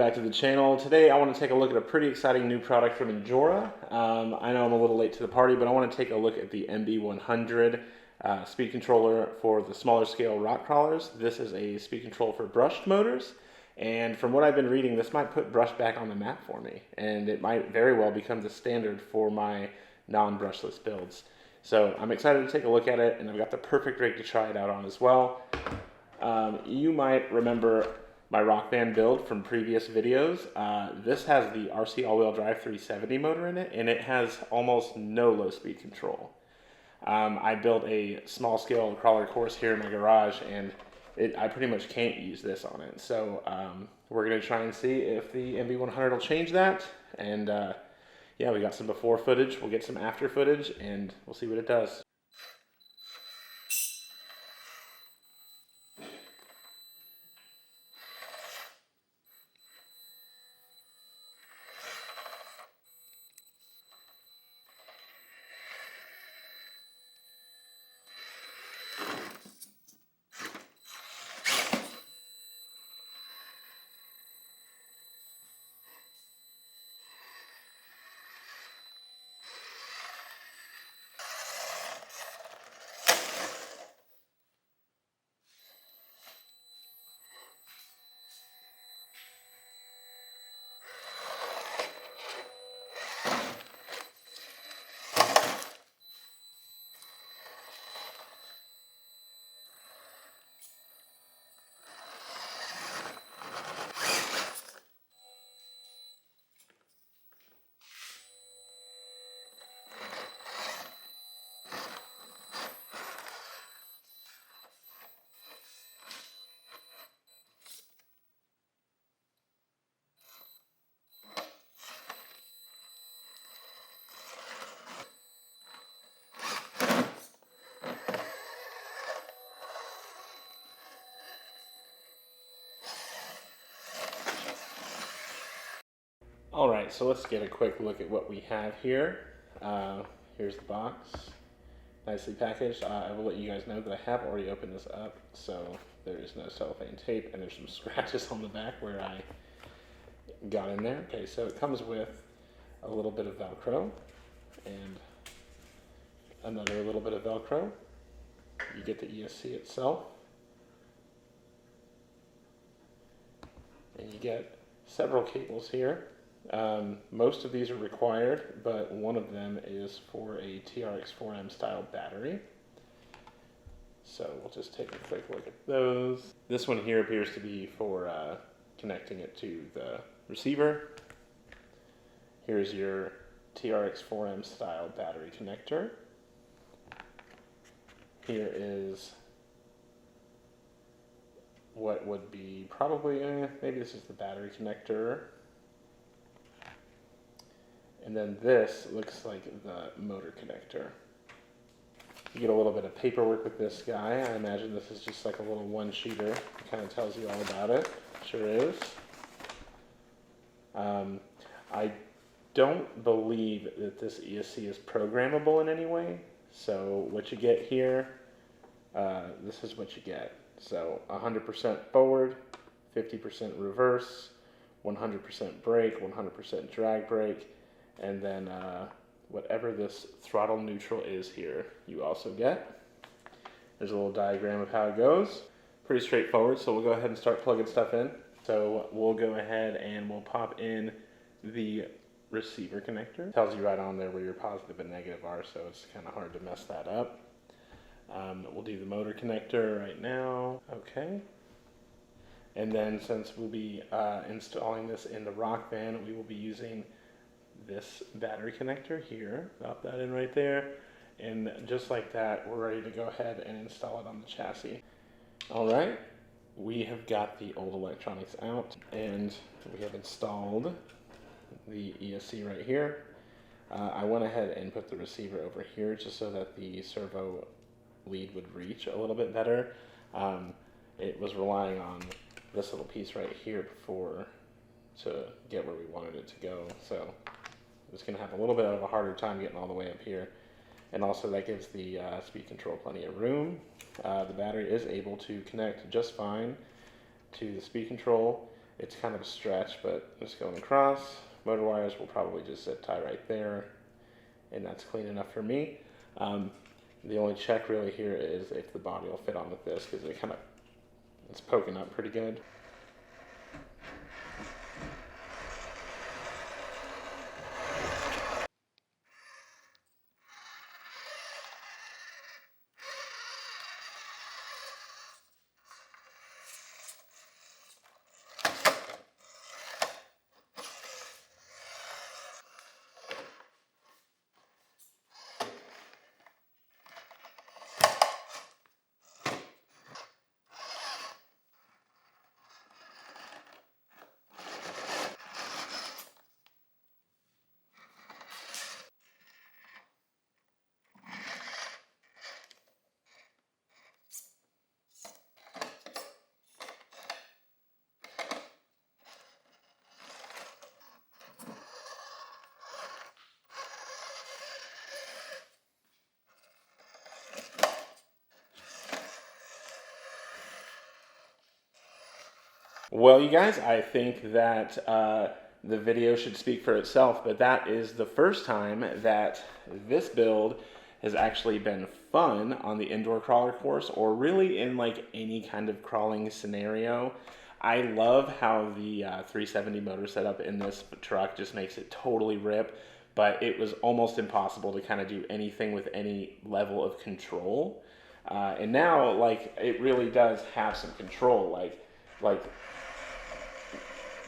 back to the channel. Today I want to take a look at a pretty exciting new product from Injora. I know I'm a little late to the party, but I want to take a look at the MB100 speed controller for the smaller scale rock crawlers. This is a speed control for brushed motors, and from what I've been reading, this might put brush back on the map for me, and it might very well become the standard for my non-brushless builds. So I'm excited to take a look at it, and I've got the perfect rig to try it out on as well. You might remember my Rock Band build from previous videos. This has the RC all-wheel drive 370 motor in it, and it has almost no low speed control. I built a small scale crawler course here in my garage, and I pretty much can't use this on it. So we're gonna try and see if the MB100 will change that. And yeah, we got some before footage, we'll get some after footage, and we'll see what it does. Alright, so let's get a quick look at what we have here. Here's the box, nicely packaged. I will let you guys know that I have already opened this up, so there is no cellophane tape, and there's some scratches on the back where I got in there. Okay, so it comes with a little bit of Velcro, and another little bit of Velcro. You get the ESC itself, and you get several cables here. Most of these are required, but one of them is for a TRX4M style battery. So we'll just take a quick look at those. This one here appears to be for connecting it to the receiver. Here's your TRX4M style battery connector. Here is what would be probably, maybe this is the battery connector. And then this looks like the motor connector. You get a little bit of paperwork with this guy. I imagine this is just like a little one-sheeter. It kind of tells you all about it. Sure is. I don't believe that this ESC is programmable in any way. So what you get here, this is what you get. So 100% forward, 50% reverse, 100% brake, 100% drag brake, and then whatever this throttle neutral is here, you also get. There's a little diagram of how it goes. Pretty straightforward, so we'll go ahead and start plugging stuff in. So we'll go ahead and we'll pop in the receiver connector. It tells you right on there where your positive and negative are, so it's kind of hard to mess that up. We'll do the motor connector right now. Okay. And then since we'll be installing this in the Rock Band, we will be using this battery connector here. Pop that in right there, and just like that, we're ready to go ahead and install it on the chassis. All right, we have got the old electronics out, and we have installed the ESC right here. I went ahead and put the receiver over here just so that the servo lead would reach a little bit better. It was relying on this little piece right here before to get where we wanted it to go, so it's going to have a little bit of a harder time getting all the way up here. And also that gives the speed control plenty of room. The battery is able to connect just fine to the speed control. It's kind of a stretch, but just going across. Motor wires will probably just zip tie right there, and that's clean enough for me. The only check really here is if the body will fit on with this, because it's poking up pretty good. Well, you guys, I think that the video should speak for itself, but that is the first time that this build has actually been fun on the indoor crawler course, or really in like any kind of crawling scenario. I love how the 370 motor setup in this truck just makes it totally rip, but it was almost impossible to kind of do anything with any level of control. And now, like, it really does have some control, like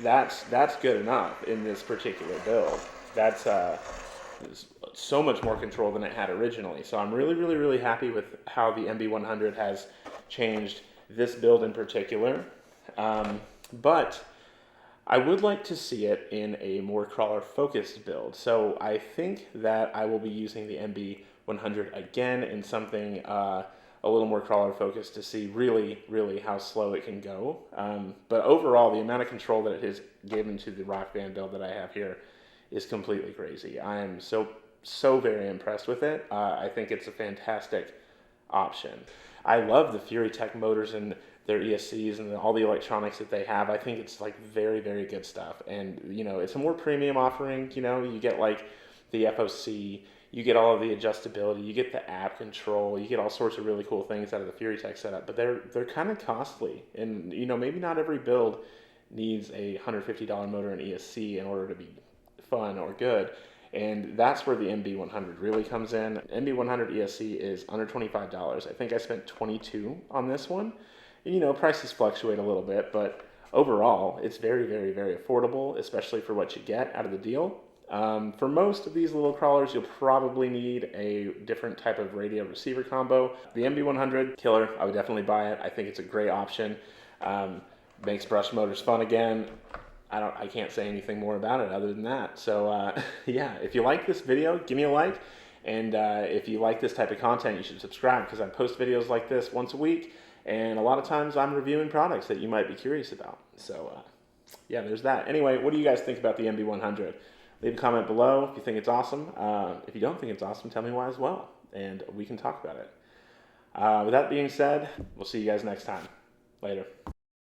that's good enough in this particular build. That's so much more control than it had originally. So I'm really happy with how the MB100 has changed this build in particular. But I would like to see it in a more crawler focused build. So I think that I will be using the MB100 again in something a little more crawler focused to see really how slow it can go. But overall, the amount of control that it has given to the Rock Band build that I have here is completely crazy. I am so very impressed with it. I think it's a fantastic option. I love the Fury Tech motors and their ESCs and all the electronics that they have. I think it's like very good stuff. And you know, it's a more premium offering. You know, you get like the FOC, you get all of the adjustability, you get the app control, you get all sorts of really cool things out of the Fury Tech setup, but they're kind of costly. And you know, maybe not every build needs a $150 motor and ESC in order to be fun or good. And that's where the MB100 really comes in. MB100 ESC is under $25. I think I spent $22 on this one. You know, prices fluctuate a little bit, but overall, it's very affordable, especially for what you get out of the deal. For most of these little crawlers, you'll probably need a different type of radio receiver combo. The MB100, killer. I would definitely buy it. I think it's a great option. Makes brush motors fun again. I can't say anything more about it other than that. So yeah, if you like this video, give me a like. And if you like this type of content, you should subscribe, because I post videos like this once a week. And a lot of times I'm reviewing products that you might be curious about. So yeah, there's that. Anyway, what do you guys think about the MB100? Leave a comment below if you think it's awesome. If you don't think it's awesome, tell me why as well, and we can talk about it. With that being said, we'll see you guys next time. Later.